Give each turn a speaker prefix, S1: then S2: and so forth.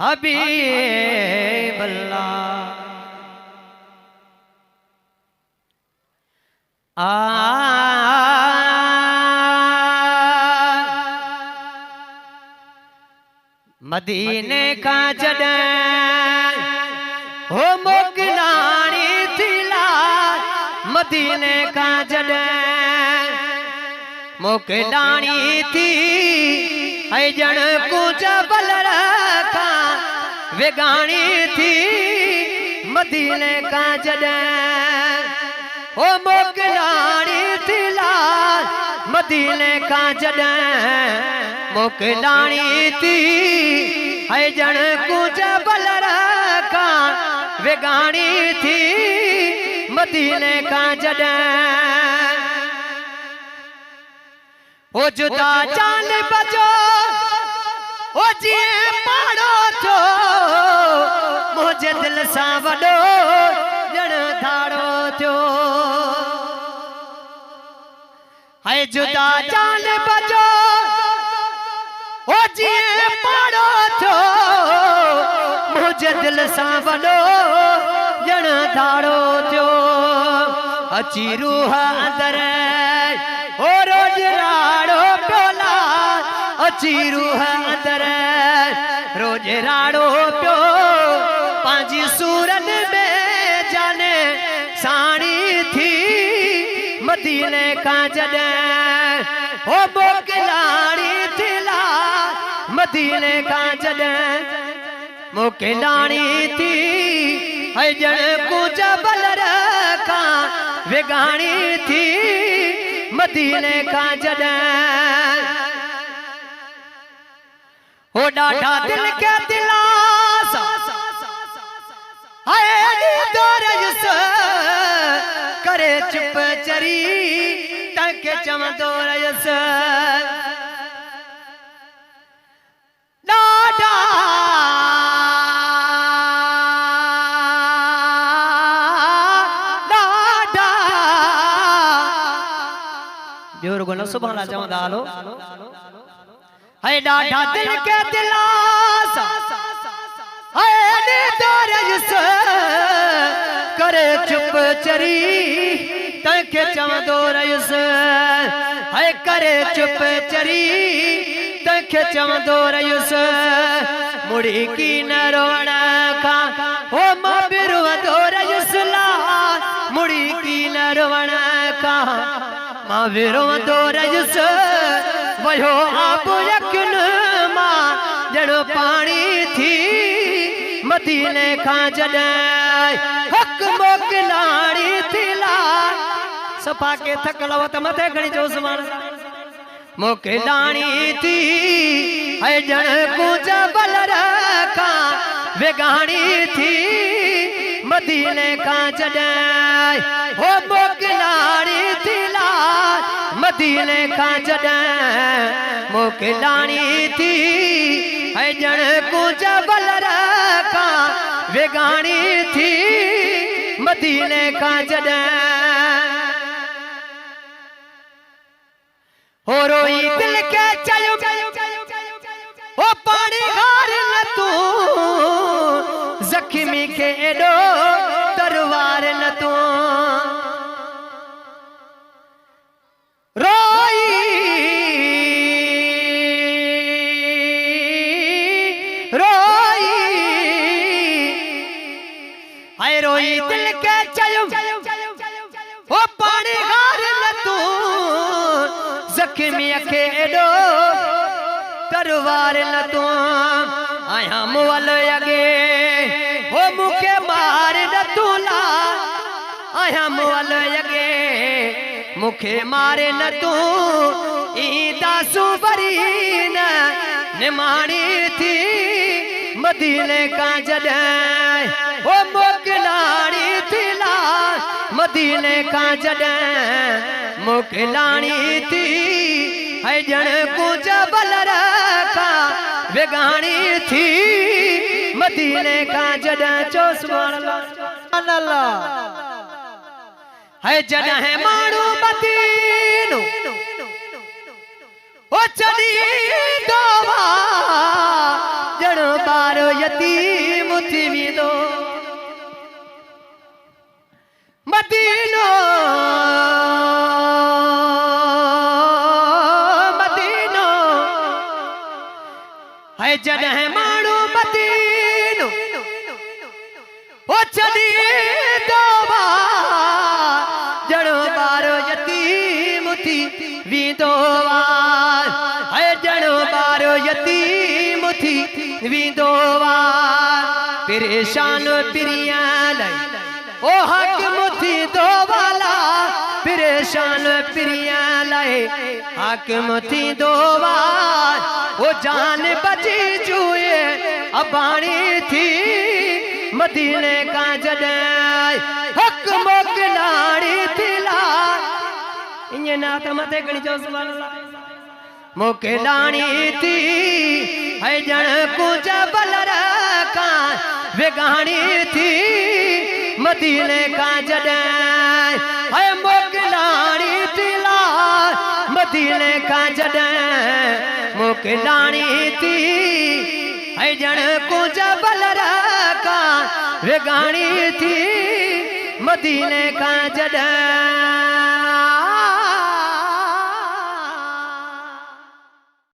S1: हबीब अल्लाह। मदीने का जॾहिं हो मोकिलाणी थी लाल, मदीने का जॾहिं मोकिलाणी थी ऐं ॼण कूच बलर खां विगाणी थी। मदीने का जॾहिं हो मोकिलाणी थी लाल, मदीने का जॾहिं मोकिलाणी थी ऐं ॼण कूच बलर खां विगाणी थी। मदीने का जॾहिं ओ जुदा चांद बजो ओ जीअं पाड़ो थियो, मुंहिंजे दिल सां वॾो ॼण धाड़ो थियो। हाय जुदा चांद बजो ओ जीअं पाड़ो थियो, मुंहिंजे दिल सां वॾो ॼण धाड़ो थियो। अची रूह अंदर ओ रोज राड़ो प्योला, अची रूह अंदर रोज राड़ो पियो। पंहिंजी सूरत में जाने साणी थी। मदीने का जॾहिं हो मोकिलाणी थी लाल, मदीने का जॾहिं मोकिलाणी थी ऐं ॼण कूच बलर खां विगाणी थी। मदीने का जॾहिं हो ॾाढा दिल के दिलासा हाय दोरयुस करे चुप चरी तंहिंखे चवंदो रहियुस। ॾाढा ॾाढा जोर गुन सुभाणे चवंदा हलो। हाय ॾाढा दिल के दिलासा हाय दोरयुस करे चुप चरी तंहिंखे चवंदो रहियुस। हाय करे चुप चरी तंहिंखे चवंदो रहियुस। मुड़ी की न रोअण खां हो मां बि रोअंदो रहियुस लाल, मुड़ी की न रोअण खां मां बि रोअंदो रहियुस। वयो आब यकिन मां ॼण पाणी थी। मदीने खां जॾहिं हक़ मोकिलाणी थी लाल, सफ़ा के थकल हो त मथे खणी चो सुभाणे मोकिलाणी थी ऐं ॼण कूच बलर खां विगाणी थी। मदीने का जॾहिं हो मोकिलाणी थी लाल, मदीने का जॾहिं मोकिलाणी थी ऐं ॼण कूच बलर खां विगाणी थी। मदीने का जॾहिं हो रोई दिल के चयो ओ पाणी हार न तूं, ज़ख्मी के एॾो तरवार न तूं। रोई रोई हाय रोई दिल के चयो ओ पाणी हार न तूं, ज़ख्मी के एॾो तरवार न तूं। आया मुअल अॻे हो मूंखे मार न तूं लाल, आया मुअल अॻे मूंखे मारे न तूं। ईंदासू वरी न निमाणी थी। मदीने का जॾहिं हो मोकिलाणी थी लाल, मदीने का जॾहिं मोकिलाणी थी ऐं ॼण कूच बलर खां विगाणी थी। मदीने का जॾहिं चो सुभाणे अल्लाह। है जॾहिं माण्हू मदीनो ओ चढ़ी दोवा ॼण बारो यतीम थी वेंदो मदीनो मदीनो है जॾहिं माण्हू मदीनो ओ चली दोबा जड़ो बारो यतीम थी वेंदो है जड़ो बारो यतीम थी वेंदो परेशान पिरिया लाई ओ हक मुथी दो वाला परेशान पिरिया लाए हक मुथी दो वाल ओ जान बची जुए अबाणी थी मदीने का जॾहिं हक मोकलाणी थिला इने ना त मथे गणी जो सुभान अल्लाह मोकलाणी थी है जण कुछ बलर का वेगाणी थी मदीने का जॾहिं है मोकलाणी थिला मदीने का जॾहिं मोकलाणी थी है जण कुछ बलर का वेगाणी थी मदीने का जॾहिं